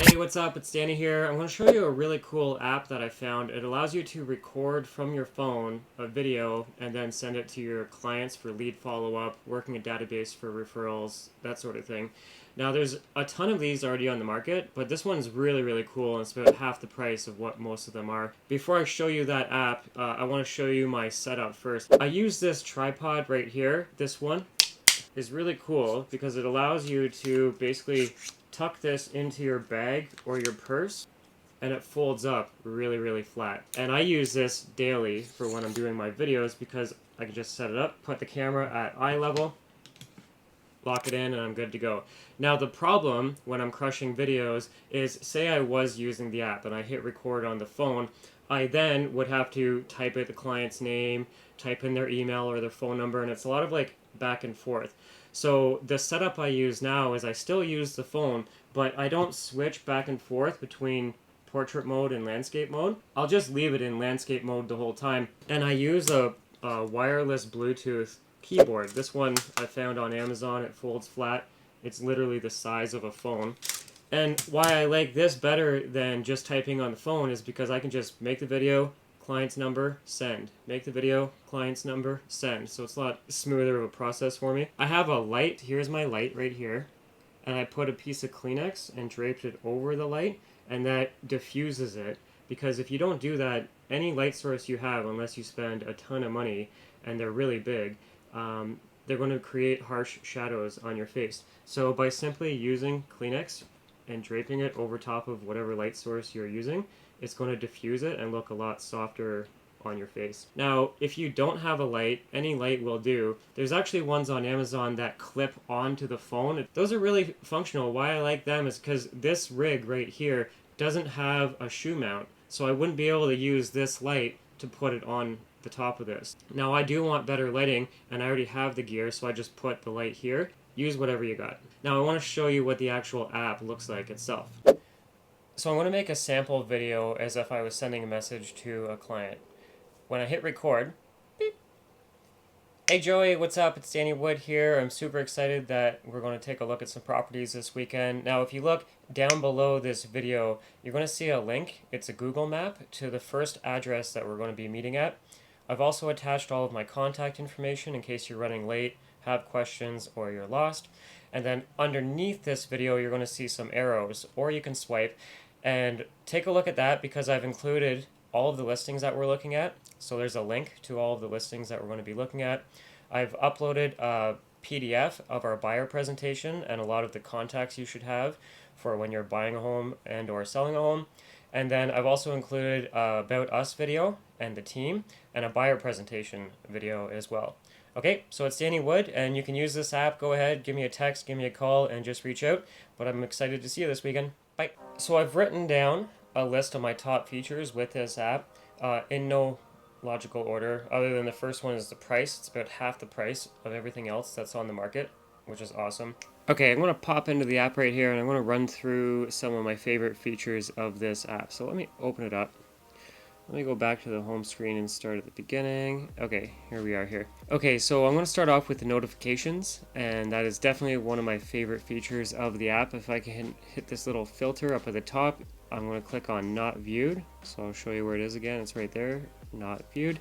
Hey, what's up? It's Danny here. I'm going to show you a really cool app that I found. It allows you to record from your phone a video and then send it to your clients for lead follow-up, working a database for referrals, that sort of thing. Now, there's a ton of these already on the market, but this one's really, really cool, and it's about half the price of what most of them are. Before I show you that app, I want to show you my setup first. I use this tripod right here. This one is really cool because it allows you to basically tuck this into your bag or your purse, and it folds up really, really flat. And I use this daily for when I'm doing my videos because I can just set it up, put the camera at eye level, lock it in, and I'm good to go. Now the problem when I'm crushing videos is, say I was using the app and I hit record on the phone, I then would have to type in the client's name, type in their email or their phone number, and it's a lot of like back and forth. So the setup I use now is I still use the phone, but I don't switch back and forth between portrait mode and landscape mode. I'll just leave it in landscape mode the whole time. And I use a wireless Bluetooth keyboard. This one I found on Amazon. It folds flat. It's literally the size of a phone. And why I like this better than just typing on the phone is because I can just make the video, client's number, send. Make the video, client's number, send. So it's a lot smoother of a process for me. I have a light. Here's my light right here. And I put a piece of Kleenex and draped it over the light, and that diffuses it. Because if you don't do that, any light source you have, unless you spend a ton of money and they're really big, they're going to create harsh shadows on your face. So by simply using Kleenex and draping it over top of whatever light source you're using, it's going to diffuse it and look a lot softer on your face. Now, if you don't have a light, any light will do. There's actually ones on Amazon that clip onto the phone. Those are really functional. Why I like them is because this rig right here doesn't have a shoe mount, so I wouldn't be able to use this light to put it on the top of this. Now, I do want better lighting, and I already have the gear, so I just put the light here. Use whatever you got. Now, I want to show you what the actual app looks like itself. So I'm going to make a sample video as if I was sending a message to a client. When I hit record, beep. Hey Joey, what's up? It's Danny Wood here. I'm super excited that we're going to take a look at some properties this weekend. Now, if you look down below this video, you're going to see a link. It's a Google map to the first address that we're going to be meeting at. I've also attached all of my contact information in case you're running late, have questions, or you're lost. And then underneath this video, you're going to see some arrows, or you can swipe. And take a look at that because I've included all of the listings that we're looking at. So there's a link to all of the listings that we're going to be looking at. I've uploaded a PDF of our buyer presentation and a lot of the contacts you should have for when you're buying a home and or selling a home. And then I've also included a About Us video and the team and a buyer presentation video as well. Okay, so it's Danny Wood, and you can use this app. Go ahead, give me a text, give me a call, and just reach out. But I'm excited to see you this weekend. Bye. So I've written down a list of my top features with this app in no logical order, other than the first one is the price. It's about half the price of everything else that's on the market, which is awesome. Okay, I'm going to pop into the app right here, and I'm going to run through some of my favorite features of this app. So let me open it up. Let me go back to the home screen and start at the beginning. Okay, here we are here. Okay, so I'm going to start off with the notifications, and that is definitely one of my favorite features of the app. If I can hit this little filter up at the top, I'm going to click on Not Viewed. So I'll show you where it is again. It's right there, Not Viewed.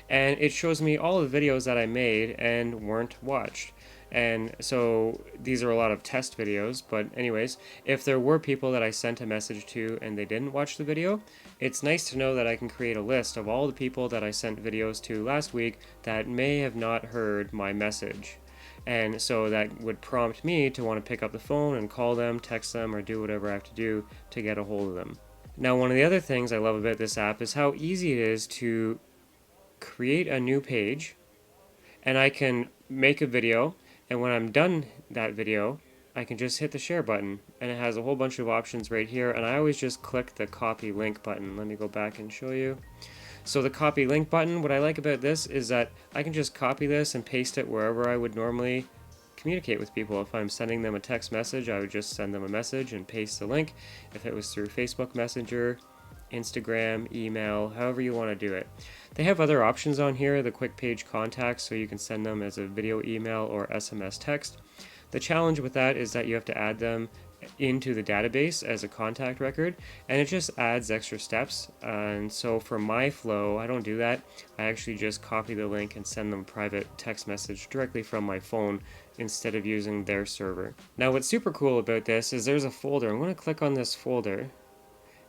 And it shows me all the videos that I made and weren't watched. And so these are a lot of test videos, but anyways, if there were people that I sent a message to and they didn't watch the video, it's nice to know that I can create a list of all the people that I sent videos to last week that may have not heard my message. And so that would prompt me to want to pick up the phone and call them, text them, or do whatever I have to do to get a hold of them. Now, one of the other things I love about this app is how easy it is to create a new page, and I can make a video. And when I'm done that video, I can just hit the share button, and it has a whole bunch of options right here, and I always just click the copy link button. Let me go back and show you. So the copy link button, what I like about this is that I can just copy this and paste it wherever I would normally communicate with people. If I'm sending them a text message, I would just send them a message and paste the link. If it was through Facebook Messenger, Instagram, email, however you want to do it. They have other options on here, the QuickPage contacts, so you can send them as a video email or SMS text. The challenge with that is that you have to add them into the database as a contact record, and it just adds extra steps. And so for my flow, I don't do that. I actually just copy the link and send them a private text message directly from my phone instead of using their server. Now what's super cool about this is there's a folder. I'm going to click on this folder,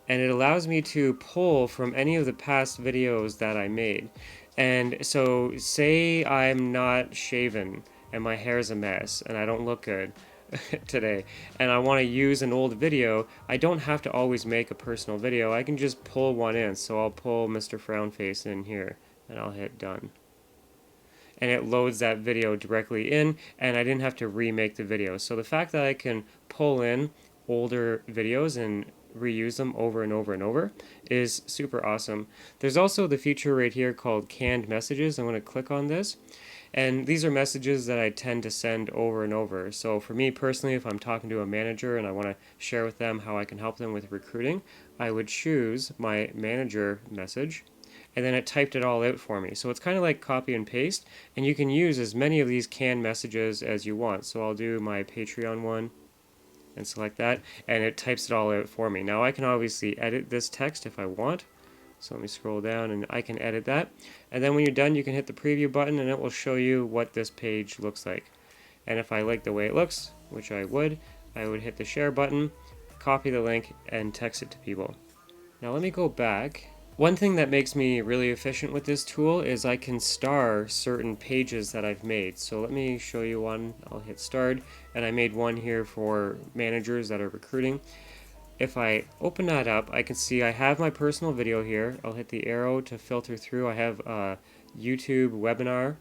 and it allows me to pull from any of the past videos that I made. And so say I'm not shaven and my hair's a mess and I don't look good today, and I want to use an old video, I don't have to always make a personal video. I can just pull one in. So I'll pull Mr. Frownface in here and I'll hit done. And it loads that video directly in, and I didn't have to remake the video. So the fact that I can pull in older videos and reuse them over and over and over is super awesome. There's also the feature right here called canned messages. I'm going to click on this, and these are messages that I tend to send over and over. So for me personally, if I'm talking to a manager and I want to share with them how I can help them with recruiting, I would choose my manager message, and then it typed it all out for me. So it's kind of like copy and paste, and you can use as many of these canned messages as you want. So I'll do my Patreon one and select that, and it types it all out for me. Now I can obviously edit this text if I want. So let me scroll down and I can edit that. And then when you're done, you can hit the preview button and it will show you what this page looks like. And if I like the way it looks, which I would hit the share button, copy the link, and text it to people. Now let me go back. One thing that makes me really efficient with this tool is I can star certain pages that I've made. So let me show you one. I'll hit start, and I made one here for managers that are recruiting. If I open that up, I can see I have my personal video here. I'll hit the arrow to filter through. I have a YouTube webinar,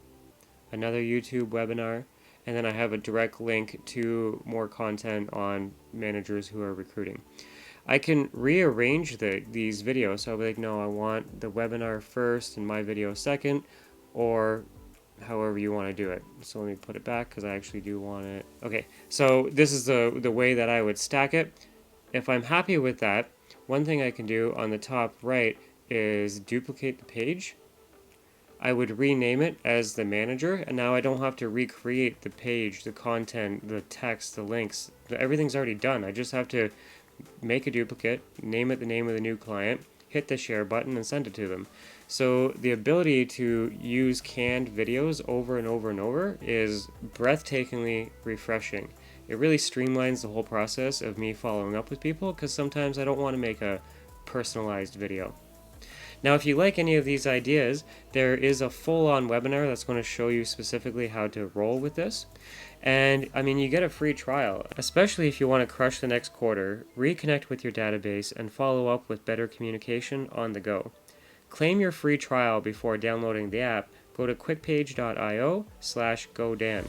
another YouTube webinar, and then I have a direct link to more content on managers who are recruiting. I can rearrange these videos, so I'll be like, no, I want the webinar first and my video second, or however you want to do it. So let me put it back because I actually do want it. Okay, so this is the way that I would stack it. If I'm happy with that, one thing I can do on the top right is duplicate the page. I would rename it as the manager, and now I don't have to recreate the page, the content, the text, the links. Everything's already done. I just have to make a duplicate, name it the name of the new client, hit the share button, and send it to them. So the ability to use canned videos over and over and over is breathtakingly refreshing. It really streamlines the whole process of me following up with people, because sometimes I don't want to make a personalized video. Now if you like any of these ideas, there is a full-on webinar that's going to show you specifically how to roll with this. And I mean, you get a free trial, especially if you want to crush the next quarter, reconnect with your database, and follow up with better communication on the go. Claim your free trial before downloading the app. Go to quickpage.io/GoDan.